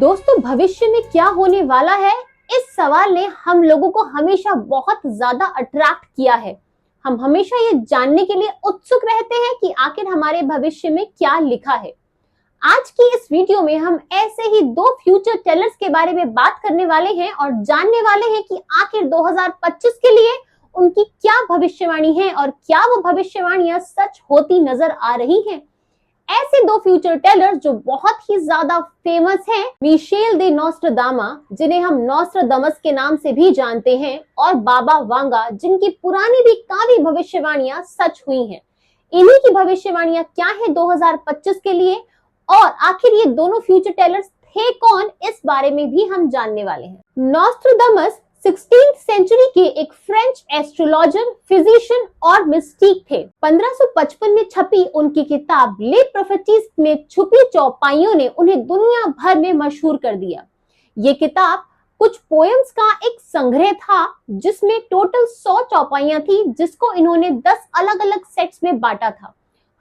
दोस्तों, भविष्य में क्या होने वाला है, इस सवाल ने हम लोगों को हमेशा बहुत ज्यादा अट्रैक्ट किया है। हम हमेशा ये जानने के लिए उत्सुक रहते हैं कि आखिर हमारे भविष्य में क्या लिखा है। आज की इस वीडियो में हम ऐसे ही दो फ्यूचर टेलर्स के बारे में बात करने वाले हैं और जानने वाले हैं कि आखिर 2025 के लिए उनकी क्या भविष्यवाणी है और क्या वो भविष्यवाणियां सच होती नजर आ रही हैं। ऐसे दो फ्यूचर टेलर्स जो बहुत ही ज्यादा फेमस हैं, मिशेल दे नोस्ट्रादामा, जिन्हें हम नोस्ट्रादामस के नाम से भी जानते हैं, और बाबा वांगा, जिनकी पुरानी भी काफी भविष्यवाणियां सच हुई हैं। इन्हीं की भविष्यवाणियां क्या है 2025 के लिए, और आखिर ये दोनों फ्यूचर टेलर्स थे कौन, इस बारे में भी हम जानने वाले हैं। नोस्ट्रादामस 16th सेंचुरी के एक फ्रेंच एस्ट्रोलॉजर, फिजिशियन और मिस्टिक थे। 1555 में छपी उनकी किताब ले प्रोफेटिस में छुपी चौपाइयों ने उन्हें दुनिया भर में मशहूर कर दिया। ये किताब कुछ पोएम्स का एक संग्रह था जिसमें टोटल 100 चौपाइयां थी, जिसको इन्होंने 10 अलग अलग सेट्स में बांटा था।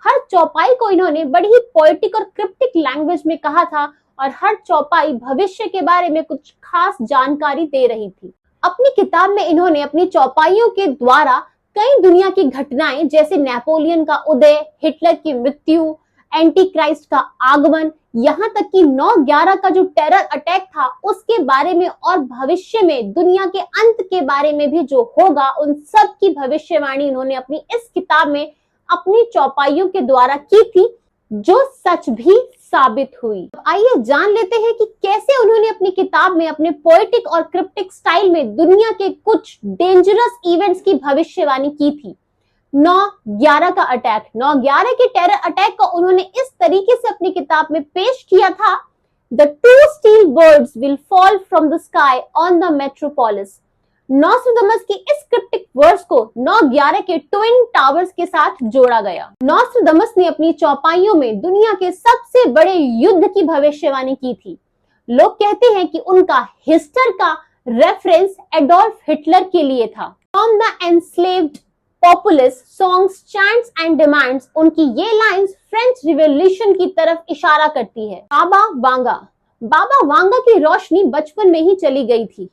हर चौपाई को इन्होंने बड़ी ही पोएटिक और क्रिप्टिक लैंग्वेज में कहा था और हर चौपाई भविष्य के बारे में कुछ खास जानकारी दे रही थी। अपनी किताब में इन्होंने अपनी चौपाइयों के द्वारा कई दुनिया की घटनाएं, जैसे नेपोलियन का उदय, हिटलर की मृत्यु, एंटी क्राइस्ट का आगमन, यहाँ तक कि 9/11 का जो टेरर अटैक था उसके बारे में, और भविष्य में दुनिया के अंत के बारे में भी जो होगा, उन सब की भविष्यवाणी इन्होंने अपनी इस किताब में अपनी चौपाइयों के द्वारा की थी, जो सच भी साबित हुई। आइए जान लेते हैं कि कैसे उन्होंने अपनी किताब में अपने पोएटिक और क्रिप्टिक स्टाइल में दुनिया के कुछ डेंजरस इवेंट्स की भविष्यवाणी की थी। 9/11 का अटैक, 9/11 के टेरर अटैक को उन्होंने इस तरीके से अपनी किताब में पेश किया था: The two steel birds will fall from the sky on the metropolis। नोस्ट्रादामस की इस क्रिप्टिक वर्ड्स को 9/11 के ट्विन टावर्स के साथ जोड़ा गया। नोस्ट्रादामस ने अपनी चौपाइयों में दुनिया के सबसे बड़े युद्ध की भविष्यवाणी की थी। लोग कहते हैं कि उनका हिस्टर का रेफरेंस एडोल्फ हिटलर के लिए था। From the enslaved populace, songs, chants and demands, उनकी ये लाइंस फ्रेंच रिवॉल्यूशन की तरफ इशारा करती है। बाबा वांगा की रोशनी बचपन में ही चली गई थी।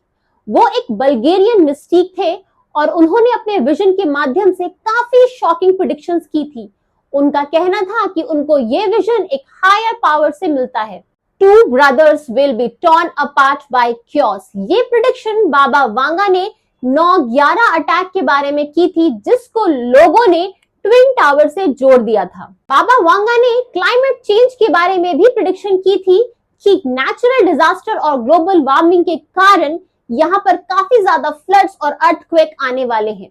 वो एक बल्गेरियन मिस्टिक थे और उन्होंने अपने विजन के माध्यम से काफी शॉकिंग प्रेडिक्शंस की थी। उनका कहना था कि उनको ये विजन एक हायर पावर से मिलता है। 2 brothers will be torn apart by chaos। ये प्रेडिक्शन बाबा वांगा ने 9/11 अटैक के बारे में की थी, जिसको लोगों ने ट्विन टावर से जोड़ दिया था। बाबा वांगा ने क्लाइमेट चेंज के बारे में भी प्रेडिक्शन की थी कि नेचुरल डिजास्टर और ग्लोबल वार्मिंग के कारण यहाँ पर काफी ज्यादा फ्लड्स और अर्थक्वेक आने वाले हैं।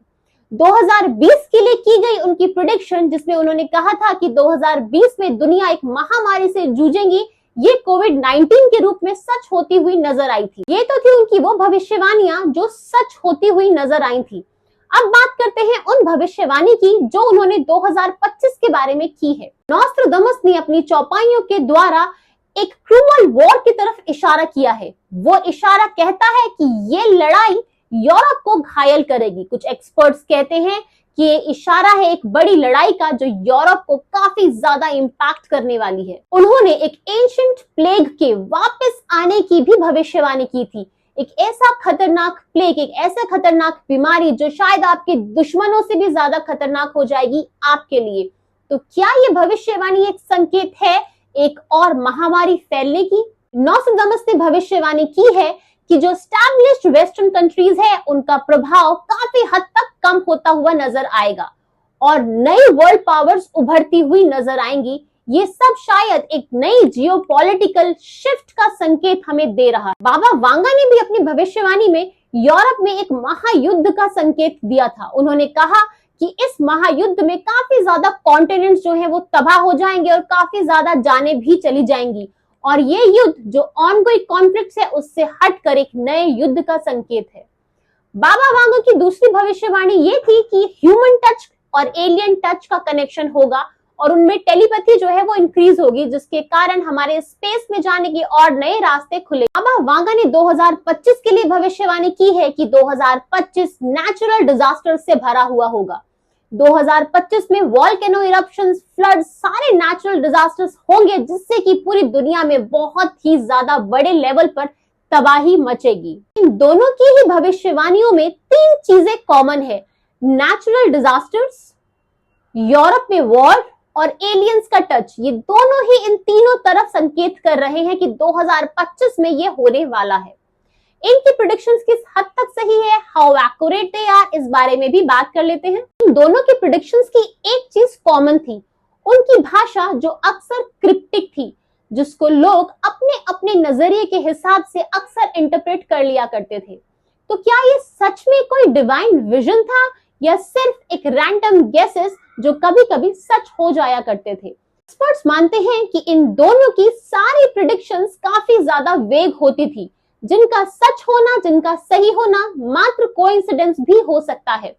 2020 के लिए की गई उनकी प्रेडिक्शन, जिसमें उन्होंने कहा था कि 2020 में दुनिया एक महामारी से जूझेगी, ये कोविड-19 के रूप में सच होती हुई नजर आई थी। ये तो थी उनकी वो भविष्यवाणियां जो सच होती हुई नजर आई थी। अब बात करते हैं उन भविष्यवाणी की जो उन्होंने 2025 के बारे में की है। नोस्ट्रादामस ने अपनी चौपाइयों के द्वारा एक क्रूअल वॉर की तरफ इशारा किया है। वो इशारा कहता है कि ये लड़ाई यूरोप को घायल करेगी। कुछ एक्सपर्ट्स कहते हैं कि ये इशारा है एक बड़ी लड़ाई का जो यूरोप को काफी ज्यादा इंपैक्ट करने वाली है। उन्होंने एक एंशिएंट प्लेग के वापस आने की भी भविष्यवाणी की थी। एक ऐसा खतरनाक प्लेग, एक ऐसा खतरनाक बीमारी जो शायद आपके दुश्मनों से भी ज्यादा खतरनाक हो जाएगी आपके लिए। तो क्या ये भविष्यवाणी एक संकेत है एक और महामारी फैलने की? नोस्ट्रादामस ने भविष्यवाणी की है कि जो एस्टैब्लिश्ड वेस्टर्न कंट्रीज है, उनका प्रभाव काफी हद तक कम होता हुआ नजर आएगा और नई वर्ल्ड पावर्स उभरती हुई नजर आएंगी। ये सब शायद एक नई जियोपॉलिटिकल शिफ्ट का संकेत हमें दे रहा है। बाबा वांगा ने भी अपनी भविष्यवाणी में यूरोप में एक महायुद्ध का संकेत दिया था। उन्होंने कहा कि इस महायुद्ध में काफी ज्यादा कॉन्टिनेंट्स जो है वो तबाह हो जाएंगे और काफी ज्यादा जाने भी चली जाएंगी, और ये युद्ध जो ऑनगोइंग कॉन्फ्लिक्ट्स है उससे हटकर एक नए युद्ध का संकेत है। बाबा वांगा की दूसरी भविष्यवाणी ये थी कि ह्यूमन टच और एलियन टच का कनेक्शन होगा और उनमें टेलीपैथी जो है वो इंक्रीज होगी, जिसके कारण हमारे स्पेस में जाने के और नए रास्ते खुले। बाबा वांगा ने 2025 के लिए भविष्यवाणी की है कि 2025 नेचुरल डिजास्टर से भरा हुआ होगा। 2025 में वॉल्केनो इरप्शंस, फ्लड्स, सारे नेचुरल डिजास्टर्स होंगे जिससे कि पूरी दुनिया में बहुत ही ज्यादा बड़े लेवल पर तबाही मचेगी। इन दोनों की ही भविष्यवाणियों में 3 चीजें कॉमन है: नेचुरल डिजास्टर्स, यूरोप में वॉर और एलियंस का टच। ये दोनों ही इन तीनों तरफ संकेत कर रहे हैं कि 2025 में ये होने वाला है। इनकी प्रेडिक्शंस किस हद तक सही है, हाउ एक्यूरेट दे आर, इस बारे में भी बात कर लेते हैं। इन दोनों की प्रेडिक्शंस की एक चीज कॉमन थी, उनकी भाषा जो अक्सर क्रिप्टिक थी, जिसको लोग अपने अपने नजरिए के हिसाब से अक्सर इंटरप्रेट कर लिया करते थे। तो क्या ये सच में कोई डिवाइन विजन था या सिर्फ एक रैंडम गेसेस जो कभी कभी सच हो जाया करते थे? एक्सपर्ट्स मानते हैं कि इन दोनों की सारी प्रेडिक्शंस काफी ज्यादा वेग होती थी, जिनका सच होना, जिनका सही होना मात्र कोइंसिडेंस भी हो सकता है।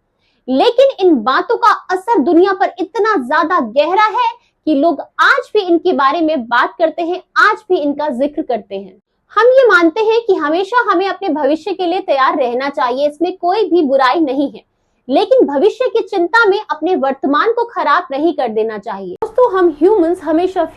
लेकिन इन बातों का असर दुनिया पर इतना ज्यादा गहरा है कि लोग आज भी इनके बारे में बात करते हैं, आज भी इनका जिक्र करते हैं। हम ये मानते हैं कि हमेशा हमें अपने भविष्य के लिए तैयार रहना चाहिए, इसमें कोई भी बुराई नहीं है, लेकिन भविष्य की चिंता में अपने वर्तमान को खराब नहीं कर देना चाहिए। दोस्तों, हम ह्यूमंस हमेशा